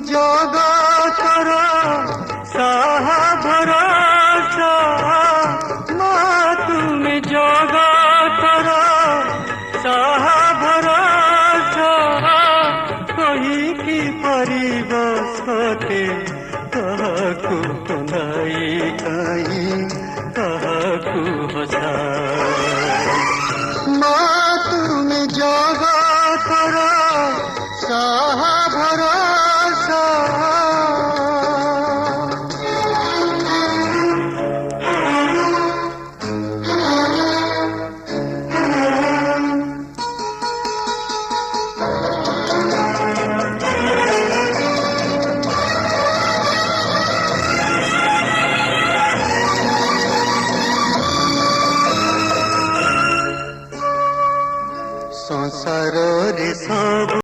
जगतर साहा भरोसा माँ तुम्हें जगतर साहा भरोसा कही की परिव सते